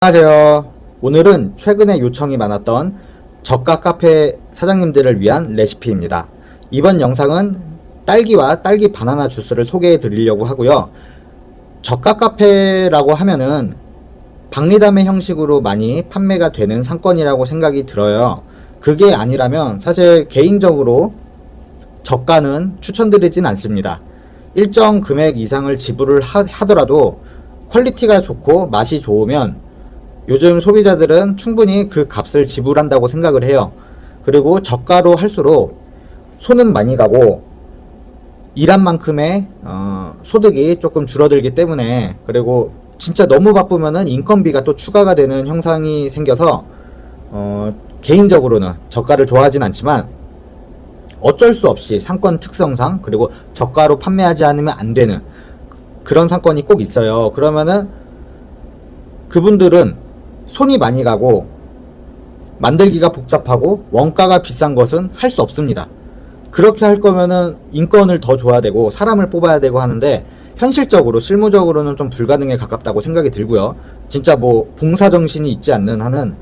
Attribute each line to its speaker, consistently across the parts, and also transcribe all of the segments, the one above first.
Speaker 1: 안녕하세요. 오늘은 최근에 요청이 많았던 저가 카페 사장님들을 위한 레시피입니다. 이번 영상은 딸기와 딸기 바나나 주스를 소개해 드리려고 하고요. 저가 카페라고 하면은 박리담의 형식으로 많이 판매가 되는 상권이라고 생각이 들어요. 그게 아니라면 사실 개인적으로 저가는 추천드리진 않습니다. 일정 금액 이상을 지불을 하더라도 퀄리티가 좋고 맛이 좋으면 요즘 소비자들은 충분히 그 값을 지불한다고 생각을 해요. 그리고 저가로 할수록 손은 많이 가고 일한 만큼의 소득이 조금 줄어들기 때문에, 그리고 진짜 너무 바쁘면은 인건비가 또 추가가 되는 형상이 생겨서 개인적으로는 저가를 좋아하진 않지만 어쩔 수 없이 상권 특성상, 그리고 저가로 판매하지 않으면 안 되는 그런 상권이 꼭 있어요. 그러면은 그분들은 손이 많이 가고 만들기가 복잡하고 원가가 비싼 것은 할 수 없습니다. 그렇게 할 거면은 인건을 더 줘야 되고 사람을 뽑아야 되고 하는데, 현실적으로 실무적으로는 좀 불가능에 가깝다고 생각이 들고요. 진짜 뭐 봉사정신이 있지 않는 한은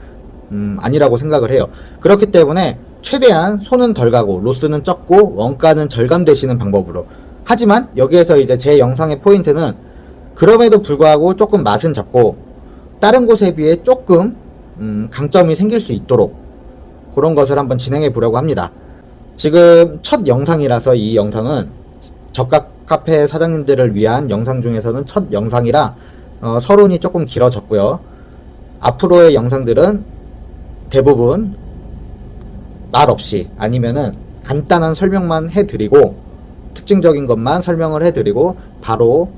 Speaker 1: 아니라고 생각을 해요. 그렇기 때문에 최대한 손은 덜 가고 로스는 적고 원가는 절감되시는 방법으로. 하지만 여기에서 이제 제 영상의 포인트는 그럼에도 불구하고 조금 맛은 잡고 다른 곳에 비해 조금 강점이 생길 수 있도록 그런 것을 한번 진행해 보려고 합니다. 지금 첫 영상이라서 이 영상은 저가 카페 사장님들을 위한 영상 중에서는 첫 영상이라 서론이 조금 길어졌고요. 앞으로의 영상들은 대부분 말 없이 아니면은 간단한 설명만 해드리고 특징적인 것만 설명을 해드리고 바로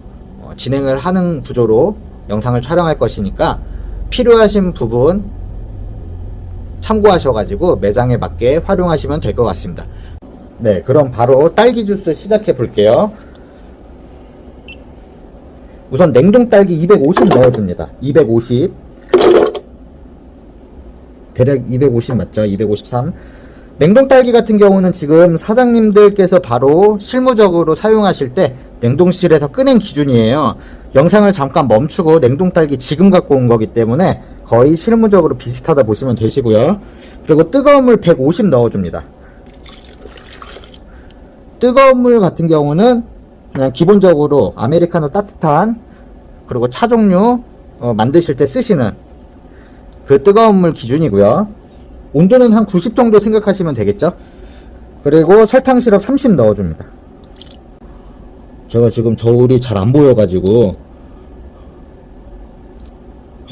Speaker 1: 진행을 하는 구조로 영상을 촬영할 것이니까 필요하신 부분 참고하셔가지고 매장에 맞게 활용하시면 될 것 같습니다. 네, 그럼 바로 딸기 주스 시작해 볼게요. 우선 냉동 딸기 250 넣어줍니다. 250, 대략 250 맞죠? 253. 냉동 딸기 같은 경우는 지금 사장님들께서 바로 실무적으로 사용하실 때 냉동실에서 꺼낸 기준이에요. 영상을 잠깐 멈추고 냉동 딸기 지금 갖고 온 거기 때문에 거의 실무적으로 비슷하다 보시면 되시고요. 그리고 뜨거운 물 150 넣어줍니다. 뜨거운 물 같은 경우는 그냥 기본적으로 아메리카노 따뜻한, 그리고 차 종류 만드실 때 쓰시는 그 뜨거운 물 기준이고요. 온도는 한 90 정도 생각하시면 되겠죠. 그리고 설탕 시럽 30 넣어줍니다. 제가 지금 저울이 잘 안 보여가지고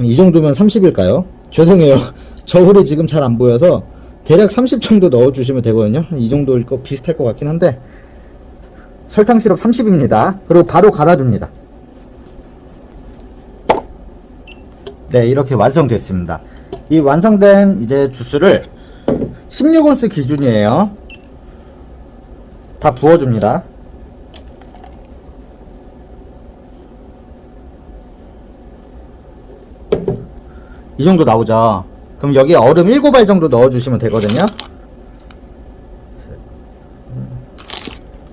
Speaker 1: 이 정도면 30일까요? 죄송해요. 저울이 지금 잘 안 보여서 대략 30 정도 넣어주시면 되거든요. 이 정도일 거 비슷할 것 같긴 한데 설탕 시럽 30입니다. 그리고 바로 갈아줍니다. 네, 이렇게 완성됐습니다. 이 완성된 이제 주스를 16온스 기준이에요. 다 부어줍니다. 이 정도 나오죠. 그럼 여기에 얼음 7알 정도 넣어주시면 되거든요.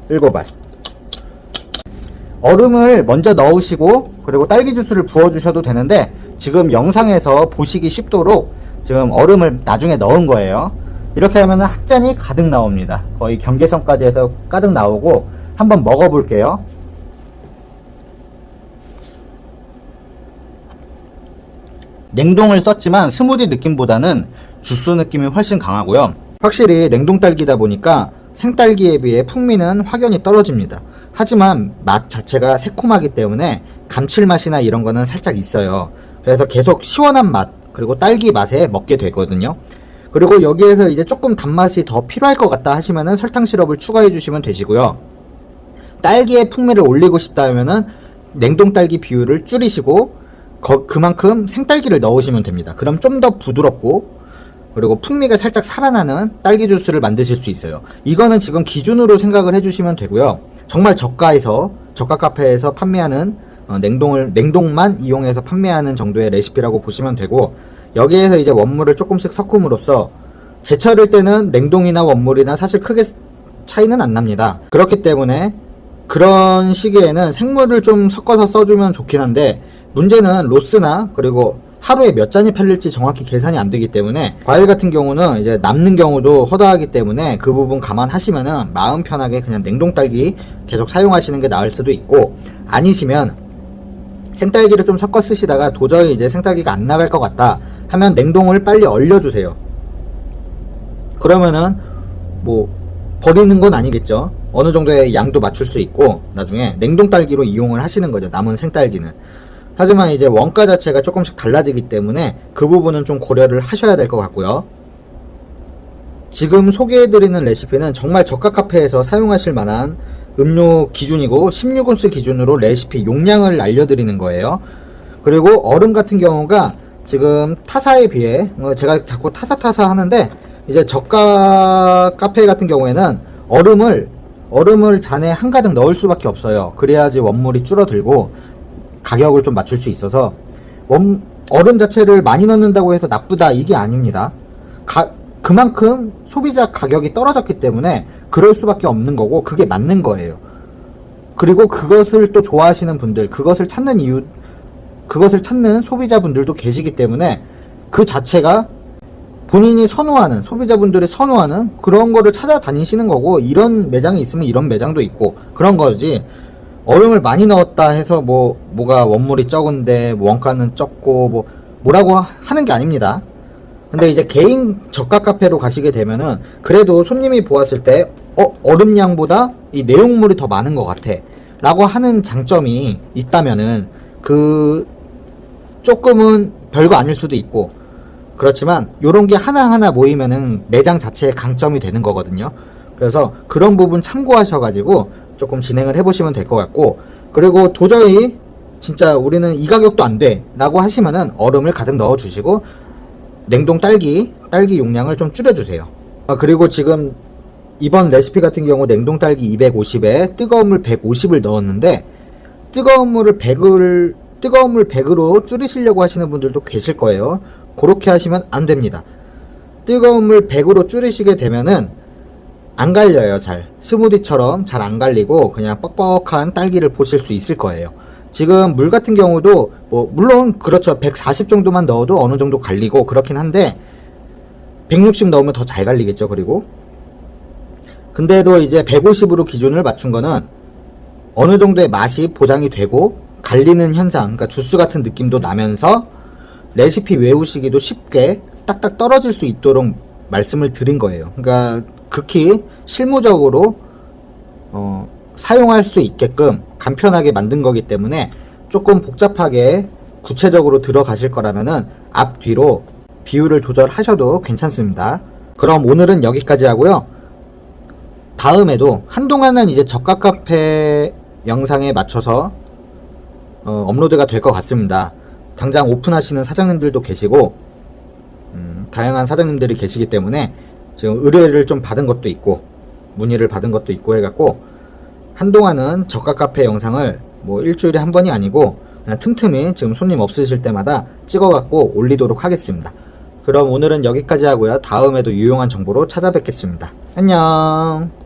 Speaker 1: 7알. 얼음을 먼저 넣으시고 그리고 딸기 주스를 부어주셔도 되는데, 지금 영상에서 보시기 쉽도록 지금 얼음을 나중에 넣은 거예요. 이렇게 하면 한 잔이 가득 나옵니다. 거의 경계선까지 해서 가득 나오고 한번 먹어볼게요. 냉동을 썼지만 스무디 느낌보다는 주스 느낌이 훨씬 강하고요. 확실히 냉동 딸기다 보니까 생딸기에 비해 풍미는 확연히 떨어집니다. 하지만 맛 자체가 새콤하기 때문에 감칠맛이나 이런 거는 살짝 있어요. 그래서 계속 시원한 맛, 그리고 딸기 맛에 먹게 되거든요. 그리고 여기에서 이제 조금 단맛이 더 필요할 것 같다 하시면은 설탕 시럽을 추가해 주시면 되시고요. 딸기의 풍미를 올리고 싶다면은 냉동 딸기 비율을 줄이시고 그만큼 생딸기를 넣으시면 됩니다. 그럼 좀 더 부드럽고 그리고 풍미가 살짝 살아나는 딸기 주스를 만드실 수 있어요. 이거는 지금 기준으로 생각을 해주시면 되고요. 정말 저가 카페에서 판매하는 냉동만 이용해서 판매하는 정도의 레시피라고 보시면 되고, 여기에서 이제 원물을 조금씩 섞음으로써 제철일 때는 냉동이나 원물이나 사실 크게 차이는 안 납니다. 그렇기 때문에 그런 시기에는 생물을 좀 섞어서 써주면 좋긴 한데, 문제는 로스나 그리고 하루에 몇 잔이 팔릴지 정확히 계산이 안 되기 때문에 과일 같은 경우는 이제 남는 경우도 허다하기 때문에 그 부분 감안하시면은 마음 편하게 그냥 냉동 딸기 계속 사용하시는 게 나을 수도 있고, 아니시면 생딸기를 좀 섞어 쓰시다가 도저히 이제 생딸기가 안 나갈 것 같다 하면 냉동을 빨리 얼려주세요. 그러면은 뭐 버리는 건 아니겠죠. 어느 정도의 양도 맞출 수 있고 나중에 냉동 딸기로 이용을 하시는 거죠, 남은 생딸기는. 하지만 이제 원가 자체가 조금씩 달라지기 때문에 그 부분은 좀 고려를 하셔야 될 것 같고요. 지금 소개해드리는 레시피는 정말 저가 카페에서 사용하실 만한 음료 기준이고 16온스 기준으로 레시피 용량을 알려드리는 거예요. 그리고 얼음 같은 경우가 지금 타사에 비해, 제가 자꾸 타사 하는데, 이제 저가 카페 같은 경우에는 얼음을 잔에 한가득 넣을 수밖에 없어요. 그래야지 원물이 줄어들고 가격을 좀 맞출 수 있어서. 얼음 자체를 많이 넣는다고 해서 나쁘다, 이게 아닙니다. 그만큼 소비자 가격이 떨어졌기 때문에 그럴 수밖에 없는 거고, 그게 맞는 거예요. 그리고 그것을 또 좋아하시는 분들, 그것을 찾는 소비자분들도 계시기 때문에 그 자체가 본인이 선호하는, 소비자분들이 선호하는 그런 거를 찾아다니시는 거고, 이런 매장이 있으면 이런 매장도 있고 그런 거지. 얼음을 많이 넣었다 해서 뭐가 원물이 적은데 원가는 적고 뭐라고 하는 게 아닙니다. 근데 이제 개인 저가 카페로 가시게 되면은 그래도 손님이 보았을 때 얼음량보다 이 내용물이 더 많은 것 같아 라고 하는 장점이 있다면은 그 조금은 별거 아닐 수도 있고, 그렇지만 요런 게 하나하나 모이면은 매장 자체의 강점이 되는 거거든요. 그래서 그런 부분 참고하셔가지고 조금 진행을 해보시면 될 것 같고, 그리고 도저히 진짜 우리는 이 가격도 안 돼 라고 하시면은 얼음을 가득 넣어 주시고 냉동 딸기 용량을 좀 줄여주세요. 그리고 지금 이번 레시피 같은 경우 냉동 딸기 250에 뜨거운 물 150을 넣었는데, 뜨거운 물 100으로 줄이시려고 하시는 분들도 계실 거예요. 그렇게 하시면 안 됩니다. 뜨거운 물 100으로 줄이시게 되면은 안 갈려요. 잘 스무디처럼 잘 안 갈리고 그냥 뻑뻑한 딸기를 보실 수 있을 거예요. 지금 물 같은 경우도 물론 그렇죠, 140 정도만 넣어도 어느 정도 갈리고 그렇긴 한데 160 넣으면 더 잘 갈리겠죠. 그리고 근데도 이제 150으로 기준을 맞춘 거는 어느 정도의 맛이 보장이 되고 갈리는 현상, 그러니까 주스 같은 느낌도 나면서 레시피 외우시기도 쉽게 딱딱 떨어질 수 있도록 말씀을 드린 거예요. 그러니까 극히 실무적으로 사용할 수 있게끔 간편하게 만든 거기 때문에 조금 복잡하게 구체적으로 들어가실 거라면은 앞뒤로 비율을 조절하셔도 괜찮습니다. 그럼 오늘은 여기까지 하고요. 다음에도 한동안은 이제 저가 카페 영상에 맞춰서 업로드가 될 것 같습니다. 당장 오픈하시는 사장님들도 계시고 다양한 사장님들이 계시기 때문에 지금 의뢰를 좀 받은 것도 있고 문의를 받은 것도 있고 해갖고 한동안은 저가 카페 영상을 일주일에 한 번이 아니고 그냥 틈틈이 지금 손님 없으실 때마다 찍어갖고 올리도록 하겠습니다. 그럼 오늘은 여기까지 하고요. 다음에도 유용한 정보로 찾아뵙겠습니다. 안녕.